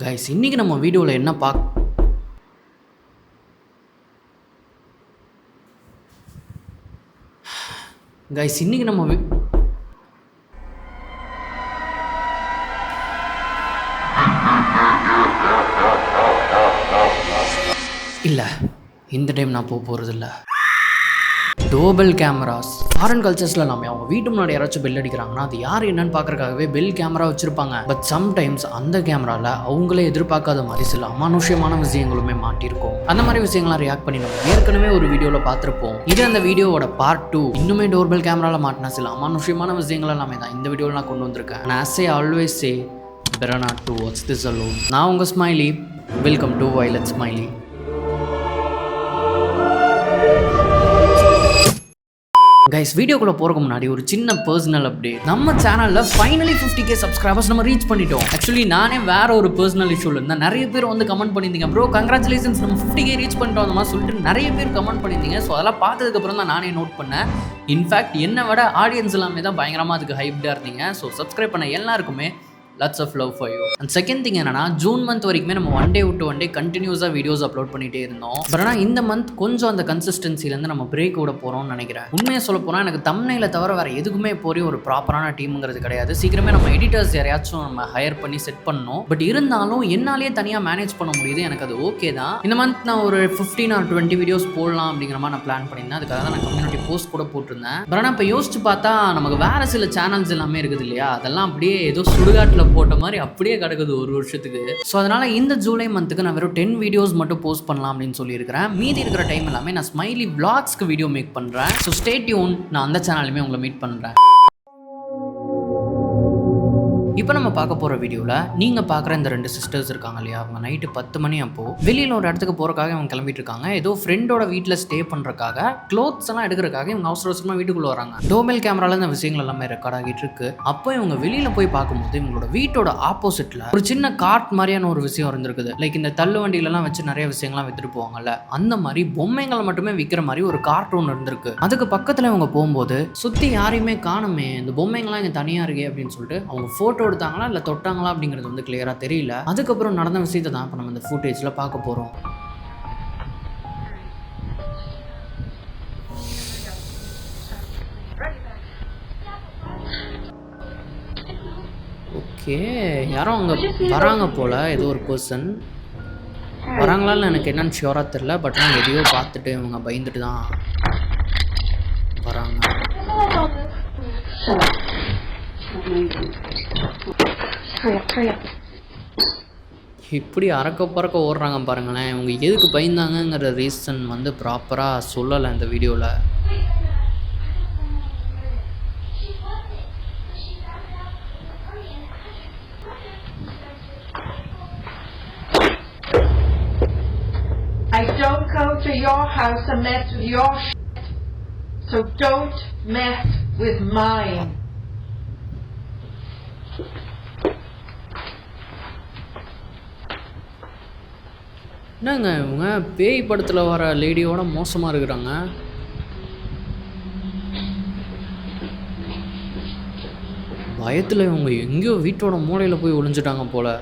Guys இன்னைக்கு நம்ம வீடியோவில் என்ன கைஸ் இன்னைக்கு நம்ம இல்லை இந்த டைம் நான் போகிறதில்ல. டோபெல் கேமராஸ் ஃபாரின் கல்ச்சர்ஸில் நம்ம அவங்க வீட்டு முன்னாடி யாராச்சும் பெல் அடிக்கிறாங்கன்னா அது யார் என்னன்னு பார்க்கறதுக்காகவே பெல் கேமரா வச்சிருப்பாங்க. பட் சம்டைம்ஸ் அந்த கேமராவில் அவங்களே எதிர்பார்க்காத மாதிரி சில அமானுஷ்யமான விஷயங்களுமே மாட்டிருக்கும். அந்த மாதிரி விஷயங்கள்லாம் ரியாக்ட் பண்ணி நம்ம ஏற்கனவே ஒரு வீடியோவில் பார்த்துருப்போம். இது அந்த வீடியோவோட பார்ட் 2. இன்னுமே டோர்பெல் கேமராவில் மாட்டின சில அமானுஷ்யமான விஷயங்கள் எல்லாமே தான் இந்த வீடியோவில் நான் கொண்டு வந்திருக்கேன். And as I always say, better not to watch this alone. நான் உங்கள் smiley. Welcome to Violet Smiley. Guys வீடியோக்குள்ள போறதுக்கு முன்னாடி ஒரு சின்ன பர்சனல் அப்டேட். நம்ம சேனல்ல ஃபைனலி 50k சப்ஸ்கிரைபர்ஸ் நம்ம ரீச் பண்ணிட்டோம். ஆக்சுவலி நானே வேற ஒரு பர்சனல் இஷ்யூல இருந்தேன். நிறைய பேர் வந்து கமெண்ட் பண்ணியிருந்தீங்க, ப்ரோ கங்க்ராச்சுலேஷன்ஸ் நம்ம 50k ரீச் பண்ணிட்டோம் அந்த மாதிரி சொல்லிட்டு நிறைய பேர் கமெண்ட் பண்ணியிருந்தீங்க. ஸோ அதெல்லாம் பார்த்ததுக்கு அப்புறம் தான் நானே நோட் பண்ணேன். இன்ஃபேக்ட் என்னை விட ஆடியன்ஸ் எல்லாமே தான் பயங்கரமாக அதுக்கு ஹைப்டாக இருந்தீங்க. ஸோ சப்ஸ்கிரைப் பண்ண எல்லாருக்குமே lots of love for you. And second thing என்னன்னா, ஜூன் மந்த் வரைக்குமே நம்ம ஒன் டே கண்டினியூஸாக வீடியோஸ் அப்லோட் பண்ணிகிட்டே இருந்தோம். பட் ஆனால் இந்த மந்த் கொஞ்சம் அந்த கன்சிஸ்டன்சிலேருந்து நம்ம பிரேக் விட போகிறோம்னு நினைக்கிறேன். உண்மையை சொல்ல போனால் எனக்கு தம்ப்நெயிலை தவிர வேறு எதுக்குமே போகிற ஒரு ப்ராப்பரான டீமுங்கிறது கிடையாது. சீக்கிரமே நம்ம எடிட்டர்ஸ் யாரையாச்சும் நம்ம ஹையர் பண்ணி செட் பண்ணணும். பட் இருந்தாலும் என்னாலேயே தனியாக மேனேஜ் பண்ண முடியுது. எனக்கு அது ஓகே தான். இந்த மந்த் நான் ஒரு 15 or 20 வீடியோஸ் போடலாம் அப்படிங்கிற மாதிரி நான் பிளான் பண்ணியிருந்தேன். அதுக்காக தான் நான் கம்யூனிட்டி போஸ்ட் கூட போட்டிருந்தேன். பட் ஆனால் இப்போ யோசிச்சு பார்த்தா நமக்கு வேறு சில சேனல்ஸ் எல்லாமே இருக்குது இல்லையா, அதெல்லாம் அப்படியே ஏதோ சுடுகாட்டில் போட்ட மாதிரி அப்படியே கிடக்குது ஒரு வருஷத்துக்கு. ஸோ அதனால இந்த ஜூலை மந்த்துக்கு நான் வெறும் 10 வீடியோஸ் மட்டும் போஸ்ட் பண்ணலாம் அப்படின்னு சொல்லியிருக்கிறேன். மீதி இருக்கிற டைம் எல்லாமே நான் ஸ்மைலி vlogsக்கு வீடியோ மேக் பண்ணுறேன். So stay tune. நான் அந்த சேனலுமே உங்களை மீட் பண்ணுறேன். இப்போ நம்ம பார்க்க போகிற வீடியோவில் நீங்கள் பார்க்குற இந்த 2 சிஸ்டர்ஸ் இருக்காங்க இல்லையா, அவங்க நைட்டு 10 மணி அப்போது வெளியில் ஒரு இடத்துக்கு போகிறக்காக அவங்க கிளம்பிட்டு இருக்காங்க. ஏதோ ஃப்ரெண்டோட வீட்டில் ஸ்டே பண்ணுறக்காக க்ளோத்ஸ் எல்லாம் எடுக்கிறக்காக இவங்க அவசர அவசரமாக வீட்டுக்குள்ளே வராங்க. டோபெல் கேமராவில் இந்த விஷயங்கள் எல்லாமே ரெக்கார்ட் ஆகிட்டு இருக்கு. அப்போ இவங்க வெளியில் போய் பார்க்கும்போது இவங்களோட வீட்டோட ஆப்போசிட்டில் ஒரு சின்ன கார்ட் மாதிரியான ஒரு விஷயம் இருந்திருக்குது. லைக் இந்த தள்ளு வண்டியிலலாம் வச்சு நிறைய விஷயங்கள்லாம் வித்துட்டு போவாங்கல்ல, அந்த மாதிரி பொம்மைங்களை மட்டுமே விற்கிற மாதிரி ஒரு கார்ட்டூன் இருந்திருக்கு. அதுக்கு பக்கத்தில் இவங்க போகும்போது சுற்றி யாரையுமே காணுமே, இந்த பொம்மைங்கள்லாம் இங்கே தனியாக இருக்கே அப்படின்னு சொல்லிட்டு அவங்க ஃபோட்டோ எடுத்தாங்களா இல்லை தொட்டாங்களா அப்படிங்கிறது வந்து கிளியராக தெரியல. அதுக்கப்புறம் நடந்த விஷயத்தை தான் இப்போ நம்ம இந்த ஃபுட்டேஜில் பார்க்க போகிறோம். ஓகே, யாரும் அங்கே வராங்க போல், ஏதோ ஒரு பர்சன் வராங்களான்னு எனக்கு என்னன்னு ஷியோராக தெரில. பட் நான் எதையோ பார்த்துட்டு இவங்க பயந்துட்டு தான் வராங்க. இப்படி அறக்க பறக்க ஓடுறாங்க பாருங்களேன். இவங்க எதுக்கு பயந்தாங்கங்கிற ரீசன் வந்து ப்ராப்பராக சொல்லலை இந்த வீடியோவில். I don't go to your house and mess with your shit, so don't mess with mine. என்னங்க இவங்க பேய் படத்தில் வர லேடியோட மோசமாக இருக்கிறாங்க. பயத்தில் இவங்க எங்கேயோ வீட்டோட மூலையில் போய் ஒளிஞ்சிட்டாங்க போல.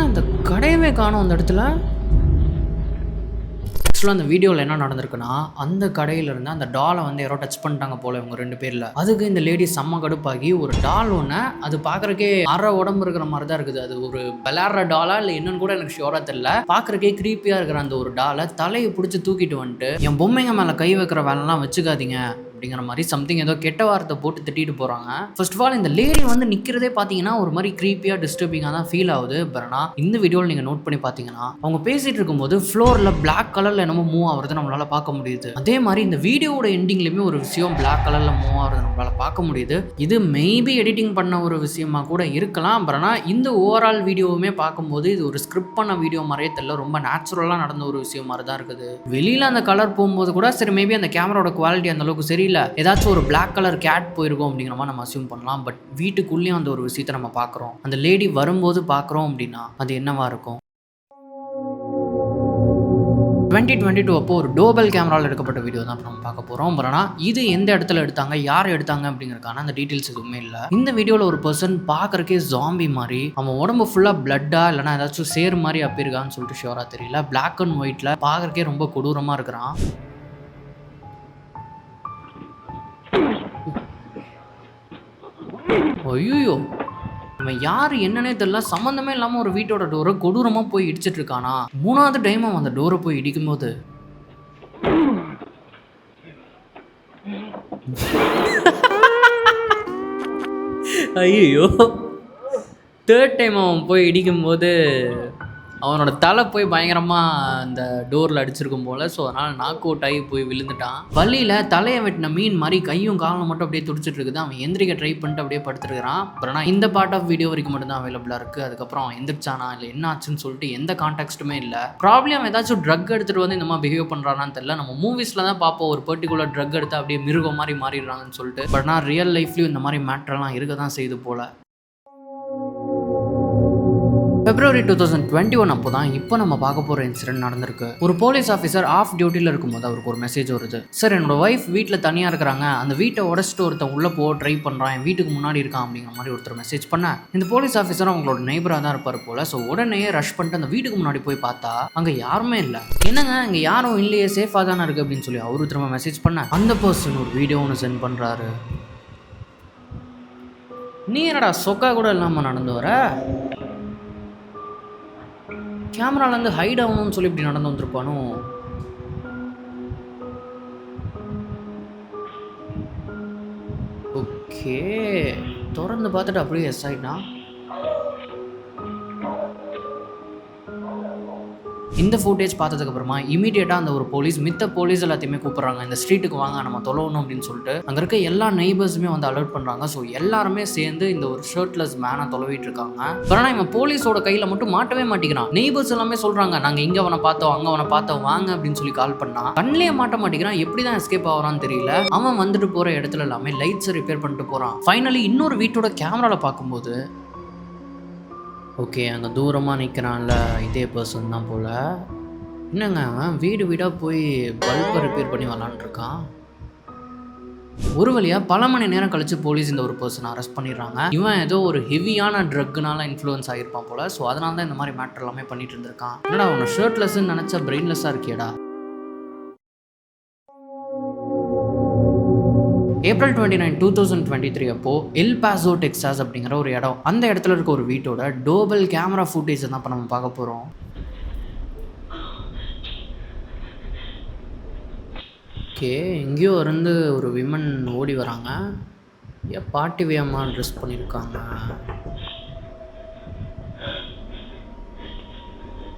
அந்த கடையவே காணும் அந்த இடத்துல. ஆக்சுவலாக அந்த வீடியோவில் என்ன நடந்திருக்குன்னா, அந்த கடையிலேருந்து அந்த டாலை வந்து யாரோ டச் பண்ணிட்டாங்க போல இவங்க 2 பேரில். அதுக்கு இந்த லேடி செம்ம கடுப்பாகி ஒரு டால் ஒன்று, அது பார்க்குறக்கே அரை உடம்பு இருக்கிற மாதிரி தான் இருக்குது. அது ஒரு விளையாடுற டாலா இல்லை என்னன்னு கூட எனக்கு ஷியோராக தெரியல. பார்க்குறக்கே க்ரீப்பியாக இருக்கிற அந்த ஒரு டாலை தலையை பிடிச்சி தூக்கிட்டு வந்துட்டு, என் பொம்மைங்க மேலே கை வைக்கிற வேலைலாம் வச்சுக்காதீங்க அப்படிங்கிற மாதிரி சம்திங் ஏதோ கெட்ட வார்த்தை போட்டு திட்டிட்டு போகிறாங்க. ஃபர்ஸ்ட் ஆஃப் ஆல் இந்த லேடி வந்து நிற்கிறதே பார்த்தீங்கன்னா ஒரு மாதிரி க்ரீப்பியாக டிஸ்டர்பிங்காக தான் ஃபீல் ஆகுது. பட் ஆனால் இந்த வீடியோவில் நீங்கள் நோட் பண்ணி பார்த்தீங்கன்னா அவங்க பேசிகிட்டு இருக்கும்போது ஃப்ளோரில் பிளாக் கலரில் என்னமோ மூவ் ஆகுறது நம்மளால் பார்க்க முடியுது. அதே மாதிரி இந்த வீடியோட எண்டிங்லேயுமே ஒரு விஷயம் பிளாக் கலரில் மூவ் ஆகுறது நம்மளால் பார்க்க முடியுது. இது மேபி எடிட்டிங் பண்ண ஒரு விஷயமா கூட இருக்கலாம். பட் ஆனால் இந்த ஓவரால் வீடியோவுமே பார்க்கும்போது இது ஒரு ஸ்கிரிப்ட் பண்ண வீடியோ மாதிரியே தெரியல. ரொம்ப நேச்சுரலாக நடந்த ஒரு விஷயம் மாதிரி தான் இருக்குது. வெளியில் அந்த கலர் போகும்போது கூட சரி மேபி அந்த கேமராவோட குவாலிட்டி அந்த அளவுக்கு சரியில்லை, ஏதாச்சும் ஒரு பிளாக் கலர் கேட் போயிருக்கும் அப்படிங்கிற மாதிரி நம்ம அசியூம் பண்ணலாம். பட் வீட்டுக்குள்ளேயும் அந்த ஒரு விஷயத்தை நம்ம பார்க்குறோம். அந்த லேடி வரும்போது பார்க்குறோம் அப்படின்னா அது என்னவா இருக்கும்? 2022 அப்போ ஒரு டோபல் கேமராவில் எடுக்கப்பட்ட வீடியோ தான் நம்ம பார்க்க போகிறோம். பட் ஆனால் இது எந்த இடத்துல எடுத்தாங்க, யார் எடுத்தாங்க அப்படிங்கிறதுக்கான அந்த டீட்டெயில்ஸ் எதுவுமே இல்லை. இந்த வீடியோவில் ஒரு பர்சன் பார்க்கறக்கே ஜாம்பி மாதிரி, அவன் உடம்பு ஃபுல்லாக பிளட்டா இல்லைனா ஏதாச்சும் சேர் மாதிரி அப்பிருக்கான்னு சொல்லிட்டு ஷியோராக தெரியல. பிளாக் அண்ட் ஒயிட்டில் பார்க்கறக்கே ரொம்ப கொடூரமாக இருக்கிறான். ஐயோ, இவன் யார் என்னன்னே தெரியல. சம்மந்தமே இல்லாமல் ஒரு வீட்டோட டோரை கொடூரமாக போய் இடிச்சிட்டு இருக்கானா. 3வது டைம் அவன் அந்த டோரை போய் இடிக்கும்போது ஐயோ, 3rd டைம் அவன் போய் இடிக்கும்போது அவனோட தலை போய் பயங்கரமாக அந்த டோரில் அடிச்சிருக்கும் போல். ஸோ அதனால் நாக் அவுட் ஆகி போய் விழுந்துட்டான். வழியில் தலையை வெட்டின மீன் மாதிரி கையும் காலம் மட்டும் அப்படியே துடிச்சிட்டு இருக்குது. அவன் எந்திரிக்க ட்ரை பண்ணிட்டு அப்படியே படுத்துருக்கிறான். பட் ஆனால் இந்த பார்ட் ஆஃப் வீடியோ வரைக்கும் மட்டும் தான் அவைலபிளாக இருக்குது. அதுக்கப்புறம் அவன் எந்திரிச்சானா இல்லை என்ன ஆச்சுன்னு சொல்லிட்டு எந்த கான்டெக்ஸ்ட்டுமே இல்லை. ப்ராப்ளம் அவன் ஏதாச்சும் ட்ரக் எடுத்துகிட்டு வந்து இந்த மாதிரி பிஹேவ் பண்ணுறானான்னு தெரியல. நம்ம மூவிஸில் தான் பார்ப்போம் ஒரு பர்டிகுலர் ட்ரக் எடுத்து அப்படியே மிருகம் மாதிரி மாறிடுறாங்கன்னு சொல்லிட்டு. பட் ஆனால் ரியல் லைஃப்லையும் இந்த மாதிரி மேட்டர்லாம் இருக்க தான் செய்யுது போல். February 2021 அப்போ தான் இப்போ நம்ம பார்க்க போகிற இன்சிடென்ட் நடந்திருக்கு. ஒரு போலீஸ் ஆஃபீஸர் ஆஃப் டியூட்டியில் இருக்கும்போது அவருக்கு ஒரு மெசேஜ் வருது. சார், என்னோட ஒய்ஃப் வீட்டில் தனியாக இருக்கிறாங்க, அந்த வீட்டை உடச்சிட்டு ஒருத்தன் உள்ளே போக ட்ரை பண்ணுறான், என் வீட்டுக்கு முன்னாடி இருக்கான் அப்படிங்கிற மாதிரி ஒருத்தர் மெசேஜ் பண்ண, இந்த போலீஸ் ஆஃபீஸர் அவங்களோட நெய்பராக தான் இருப்பார் போல். ஸோ உடனே ரஷ் பண்ணிட்டு அந்த வீட்டுக்கு முன்னாடி போய் பார்த்தா அங்கே யாருமே இல்லை. என்னங்க இங்கே யாரும் இல்லையே, சேஃபாக தானே இருக்குது அப்படின்னு சொல்லி அவரு திரும்ப மெசேஜ் பண்ண, அந்த பர்சன் ஒரு வீடியோ ஒன்று சென்ட் பண்ணுறாரு. நீ என்னடா சொக்கா கூட இல்லாமல் நடந்து வர, கேமராலேருந்து ஹைட் ஆகணும்னு சொல்லி இப்படி நடந்து வந்திருப்பானோ. ஓகே, திறந்து பார்த்துட்டு அப்படியே எஸ் ஆகிட்டான். இந்த ஃபுட்டேஜ் பார்த்ததுக்கப்புறமா இமீடியட்டாக அந்த ஒரு போலீஸ் மித்த போலீஸ் எல்லாத்தையுமே கூப்பிட்றாங்க. இந்த ஸ்ட்ரீட்டுக்கு வாங்க, நம்ம தொலைவணும் அப்படின்னு சொல்லிட்டு அங்கே இருக்க எல்லா நெய்பர்ஸுமே வந்து அலர்ட் பண்ணுறாங்க. ஸோ எல்லாருமே சேர்ந்து இந்த ஒரு ஷர்ட்லெஸ் மேனை தொலைவிட்டு இருக்காங்க. ஆனால் இவன் போலீஸோட கையில் மட்டும் மாட்டவே மாட்டேங்கிறான். நெய்பர்ஸ் எல்லாமே சொல்கிறாங்க, நாங்கள் இங்கே அவனை பார்த்தோம், அங்கே அவனை பார்த்தோம், வாங்க அப்படின்னு சொல்லி கால் பண்ணா கண்ணிலே மாட்ட மாட்டேங்கிறான். எப்படி தான் எஸ்கேப் ஆகிறான்னு தெரியல. அவன் வந்துட்டு போகிற இடத்துல எல்லாமே லைட்ஸை ரிப்பேர் பண்ணிட்டு போகிறான். ஃபைனலி இன்னொரு வீட்டோட கேமராவில் பார்க்கும்போது ஓகே, அங்கே தூரமாக நிற்கிறான்ல இதே பர்சன் தான் போல். என்னங்க அவன் வீடு வீடாக போய் பல்பை ரிப்பேர் பண்ணி விளாண்டுருக்கான். ஒரு வழியாக பல மணி நேரம் கழித்து போலீஸ் இந்த ஒரு பர்சனை அரெஸ்ட் பண்ணிடுறாங்க. இவன் ஏதோ ஒரு ஹெவியான ட்ரக்னால இன்ஃப்ளூயன்ஸ் ஆகிருப்பான் போல். ஸோ அதனால தான் இந்த மாதிரி மேட்டர் எல்லாமே பண்ணிட்டு இருந்திருக்கான். என்னடா அவனை ஷர்ட்லெஸ்ன்னு நினச்சா பிரெயின்லெஸ்ஸாக இருக்கியடா. April 29, 2023 அப்போ எல் பாசோ டெக்சாஸ் அப்படிங்கிற ஒரு இடம், அந்த இடத்துல இருக்க ஒரு வீட்டோட டோபல் கேமரா ஃபுட்டேஜ் தான் இப்போ நம்ம பார்க்க போகிறோம். ஓகே, எங்கேயோ இருந்து ஒரு விமன் ஓடி வராங்க. ஏன் பார்ட்டி வேகமாக ட்ரெஸ் பண்ணியிருக்காங்க.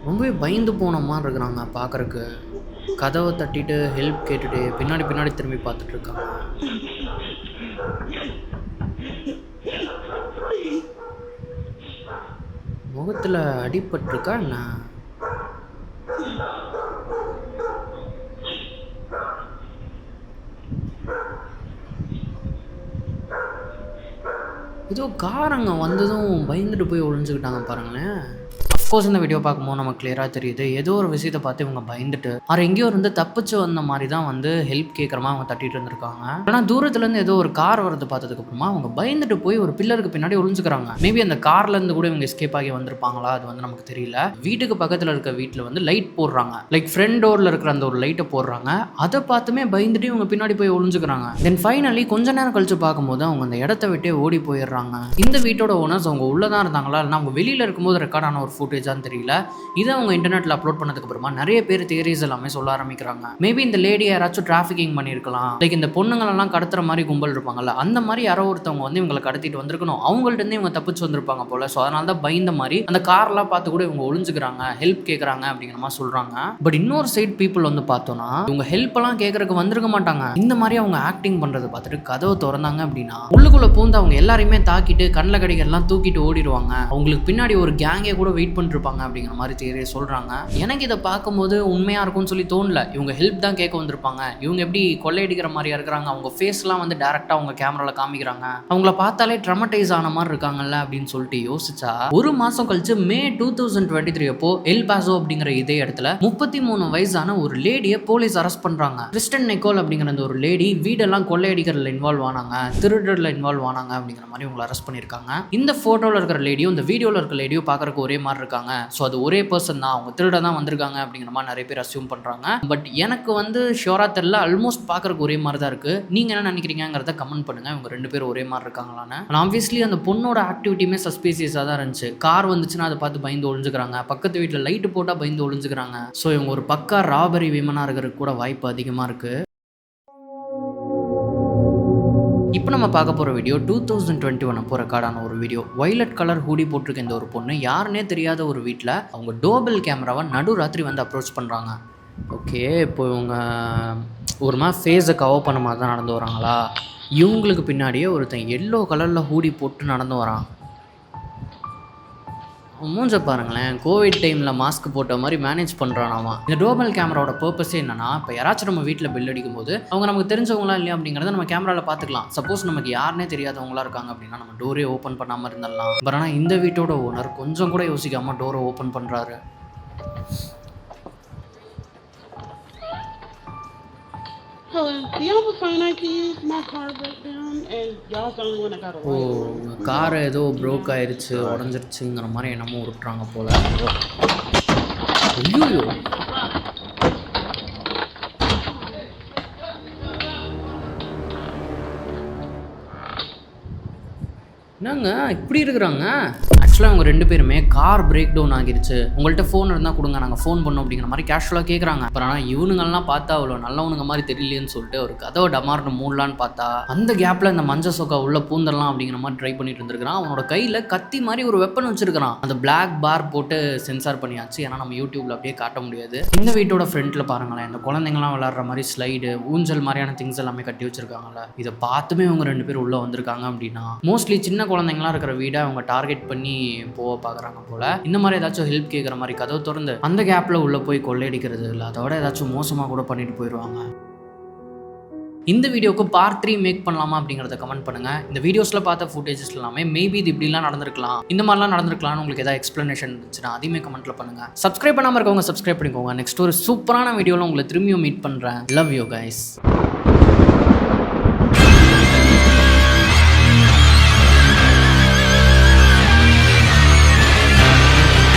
ரொம்பவே பயந்து போன மாதிரி இருக்கிறாங்க பார்க்குறக்கு. கதவை தட்டிட்டு ஹெல்ப் கேட்டுட்டு பின்னாடி திரும்பி பார்த்துட்டு இருக்காங்க. முகத்தில் அடிபட்டிருக்கா என்ன? ஏதோ காரங்க வந்ததும் பயந்துட்டு போய் ஒளிஞ்சுக்கிட்டாங்க பாருங்களேன். அஃப்கோர்ஸ் இந்த வீடியோ பார்க்கும்போது நமக்கு கிளியராக தெரியுது, ஏதோ ஒரு விஷயத்தை பார்த்து இவங்க பயந்துட்டு அவர் எங்கேயோ இருந்து தப்பிச்சு வந்த மாதிரி தான் வந்து ஹெல்ப் கேட்குறமா அவங்க தட்டிட்டு இருந்திருக்காங்க. ஆனால் தூரத்துலேருந்து ஏதோ ஒரு கார் வரது பார்த்ததுக்கப்புறமா அவங்க பயந்துட்டு போய் ஒரு பில்லருக்கு பின்னாடி ஒளிஞ்சுக்கிறாங்க. மேபி அந்த கார்லேருந்து கூட இவங்க எஸ்கேப் ஆகி வந்திருப்பாங்களா, அது வந்து நமக்கு தெரியல. வீட்டுக்கு பக்கத்தில் இருக்க வீட்டில் வந்து லைட் போடுறாங்க, லைக் ஃப்ரண்ட் டோரில் இருக்கிற அந்த ஒரு லைட்டை போடுறாங்க. அதை பார்த்துமே பயந்துட்டு இவங்க பின்னாடி போய் ஒளிஞ்சுக்கிறாங்க. தென் ஃபைனலி கொஞ்ச நேரம் கழிச்சு பார்க்கும்போது அவங்க அந்த இடத்த விட்டே ஓடி போயிடுறாங்க. இந்த வீட்டோட ஓனர்ஸ் அவங்க உள்ளதான் இருந்தாங்களா இல்லைனா அவங்க வெளியில் இருக்கும்போது ரெக்கார்ட் ஆன ஒரு ஃபுட்டேஜான்னு தெரியல. இதை அவங்க இன்டர்நெட்டில் அப்லோட் பண்ணதுக்கு அப்புறமா நிறைய பேர் தியரிஸ் எல்லாமே சொல்ல ஆரம்பிக்கிறாங்க. மேபி இந்த லேடி யாராச்சும் டிராஃபிக்கிங் பண்ணியிருக்கலாம், லைக் இந்த பொண்ணுங்களெல்லாம் கடத்துற மாதிரி கும்பல் இருப்பாங்கல்ல, அந்த மாதிரி யாரோ ஒருத்தவங்க வந்து இவங்களை கடத்திட்டு வந்திருக்கணும். அவங்கள்ட்ட இருந்து இவங்க தப்பிச்சு வந்திருப்பாங்க போல. ஸோ அதனால தான் பயந்த மாதிரி அந்த கார்லாம் பார்த்து கூட இவங்க ஒளிஞ்சுக்கிறாங்க, ஹெல்ப் கேட்குறாங்க அப்படிங்கிற மாதிரி சொல்கிறாங்க. பட் இன்னொரு சைட் பீப்புள் வந்து பார்த்தோன்னா இவங்க ஹெல்ப் எல்லாம் கேட்கறதுக்கு வந்திருக்க மாட்டாங்க. இந்த மாதிரி அவங்க ஆக்டிங் பண்ணுறதை பார்த்துட்டு கதவை திறந்தாங்க அப்படின்னா உள்ளுக்குள்ளே பூந்து அவங்க எல்லாரையுமே தாக்கிட்டு கண்ணில் கடிகள்லாம் தூக்கிட்டு ஓடிடுவாங்க. அவங்களுக்கு பின்னாடி ஒரு கேங்கே கூட வெயிட் பண்ணிட்டு பண்ணிருப்பாங்க அப்படிங்கிற மாதிரி தேரியை சொல்கிறாங்க. எனக்கு இதை பார்க்கும்போது உண்மையாக இருக்கும்னு சொல்லி தோணல. இவங்க ஹெல்ப் தான் கேட்க வந்திருப்பாங்க. இவங்க எப்படி கொள்ளையடிக்கிற மாதிரியா இருக்கிறாங்க. அவங்க ஃபேஸ்லாம் வந்து டேரெக்டாக அவங்க கேமராவில் காமிக்கிறாங்க. அவங்கள பார்த்தாலே ட்ரமடைஸ் ஆன மாதிரி இருக்காங்கல்ல அப்படின்னு சொல்லிட்டு யோசிச்சா, ஒரு மாதம் கழிச்சு மே 2023 அப்போ எல் பாசோ அப்படிங்கிற இதே இடத்துல 33 வயசான ஒரு லேடியை போலீஸ் அரெஸ்ட் பண்ணுறாங்க. கிறிஸ்டன் நிக்கோல் அப்படிங்கிற அந்த ஒரு லேடி வீடெல்லாம் கொள்ளையடிக்கிறதுல இன்வால்வ் ஆனாங்க, திருடுறதுல இன்வால்வ் ஆனாங்க அப்படிங்கிற மாதிரி உங்களை அரெஸ்ட் பண்ணியிருக்காங்க. இந்த ஃபோட்டோவில் இருக்கிற லேடியும் இந்த வீடியோவில் இருக்கிற லேடியும் பார்க்கறதுக்கு ஒரே மாதிரி இருக்காங்க. ஸோ அது ஒரே பர்சன் தான், அவங்க திருட தான் வந்திருக்காங்க அப்படிங்கிற மாதிரி நிறைய பேர் அசியூம் பண்ணுறாங்க. பட் எனக்கு வந்து ஷியோராக தெரியல, ஆல்மோஸ்ட் பார்க்கறதுக்கு ஒரே மாதிரி தான் இருக்குது. நீங்கள் என்ன நினைக்கிறீங்கிறத கமெண்ட் பண்ணுங்கள். இவங்க 2 பேரும் ஒரே மாதிரி இருக்காங்களான்னு. ஆப்வியஸ்லி அந்த பொண்ணோட ஆக்டிவிட்டியுமே சஸ்பீசியஸாக தான் இருந்துச்சு. கார் வந்துச்சுன்னா அதை பார்த்து பயந்து ஒழிஞ்சுக்கிறாங்க, பக்கத்து வீட்டில் லைட்டு போட்டால் பயந்து ஒழிஞ்சுக்கிறாங்க. ஸோ இவங்க ஒரு பக்கா ராபரி விமனாக இருக்கிறதுக்கு கூட வாய்ப்பு அதிகமாக இருக்குது. இப்போ நம்ம பார்க்க போகிற வீடியோ 2021 அப்போ ரெக்கார்டான ஒரு வீடியோ. வயலட் கலர் ஹூடி போட்டிருக்க இந்த ஒரு பொண்ணு யாருன்னே தெரியாத ஒரு வீட்டில் அவங்க டோர்பெல் கேமராவை நடுராத்திரி வந்து அப்ரோச் பண்ணுறாங்க. ஓகே, இப்போ இவங்க ஒரு மாதிரி ஃபேஸை கவர் பண்ண மாதிரி தான் நடந்து வராங்களா? இவங்களுக்கு பின்னாடியே ஒருத்தன் எல்லோ கலரில் ஹூடி போட்டு நடந்து வரான். மூஞ்ச பாருங்களேன், கோவிட் டைமில் மாஸ்க் போட்ட மாதிரி மேனேஜ் பண்ணுறானாமா. இந்த டோர்பெல் கேமராவோட பர்பஸே என்னன்னா, இப்போ யாராச்சும் நம்ம வீட்டில் பில் அடிக்கும் போது அவங்க நமக்கு தெரிஞ்சவங்களா இல்லையா அப்படிங்கிறத நம்ம கேமராவில் பார்த்துக்கலாம். சப்போஸ் நமக்கு யாருனே தெரியாதவங்களா இருக்காங்க அப்படின்னா நம்ம டோரே ஓப்பன் பண்ணாமல் இருந்துடலாம். பட் ஆனால் இந்த வீட்டோட ஓனர் கொஞ்சம் கூட யோசிக்காமல் டோரை ஓப்பன் பண்ணுறாரு. Hello, do you have a phone I can use? My car broke down and y'all's the only one that got away. ஓ, கார் ஏதோ ப்ரோக் ஆயிடுச்சு, உடஞ்சிருச்சுங்கிற மாதிரி என்னமோ விட்டுறாங்க போல. ஐயோ, என்னங்க இப்படி இருக்கிறாங்க? ஆக்சுவலாக அவங்க 2 பேருமே கார் பிரேக் டவுன் ஆகிருச்சு, உங்கள்கிட்ட ஃபோன் இருந்தால் கொடுங்க, நாங்கள் ஃபோன் பண்ணோம் அப்படிங்கிற மாதிரி கேஷுவலாக கேட்குறாங்க. அப்புறம் ஆனால் இவனுங்கள்லாம் பார்த்தா அவ்வளோ நல்லவனுங்க மாதிரி தெரியலேன்னு சொல்லிட்டு ஒரு கதவை டமார்னு மூடலான்னு பார்த்தா அந்த கேப்பில் இந்த மஞ்ச சொக்கா உள்ள பூந்தரலாம் அப்படிங்கிற மாதிரி ட்ரை பண்ணிட்டு இருந்திருக்கிறான். அவனோட கையில் கத்தி மாதிரி ஒரு வெப்பன் வச்சிருக்கிறான். அந்த பிளாக் பார் போட்டு சென்சார் பண்ணியாச்சு, ஏன்னா நம்ம யூடியூப்ல அப்படியே காட்ட முடியாது. இந்த வீட்டோட ஃப்ரண்ட்டில் பாருங்களேன், இந்த குழந்தைங்களாம் விளாட்ற மாதிரி ஸ்லைடு, ஊஞ்சல் மாதிரியான திங்ஸ் எல்லாமே கட்டி வச்சிருக்காங்கல்ல. இதை பார்த்துமே இவங்க 2 பேர் உள்ளே வந்திருக்காங்க அப்படின்னா மோஸ்ட்லி சின்ன குழந்தைங்களாம் இருக்கிற வீடை அவங்க டார்கெட் பண்ணி போக பார்க்குறாங்க போல. இந்த மாதிரி ஏதாச்சும் ஹெல்ப் கேட்குற மாதிரி கதவை திறந்து அந்த கேப்பில் உள்ளே போய் கொள்ளையடிக்கிறது இல்லை, அதோட ஏதாச்சும் மோசமாக கூட பண்ணிட்டு போயிடுவாங்க. இந்த வீடியோக்கு பார்ட் 3 மேக் பண்ணலாமா அப்படிங்கிறத கமெண்ட் பண்ணுங்கள். இந்த வீடியோஸில் பார்த்த ஃபுட்டேஜஸ் எல்லாமே மேபி இது இப்படிலாம் நடந்திருக்கலாம், இந்த மாதிரிலாம் நடந்திருக்கலாம்னு உங்களுக்கு ஏதாவது எக்ஸ்ப்ளனேஷன் இருந்துச்சுன்னா அதையுமே கமெண்ட்டில் பண்ணுங்கள். சப்ஸ்கிரைப் பண்ணாமல் இருக்கவங்க சப்ஸ்கிரைப் பண்ணிக்கோங்க. நெக்ஸ்ட் ஒரு சூப்பரான வீடியோவில் உங்களை திரும்பியும் மீட் பண்ணுறேன். Love you guys.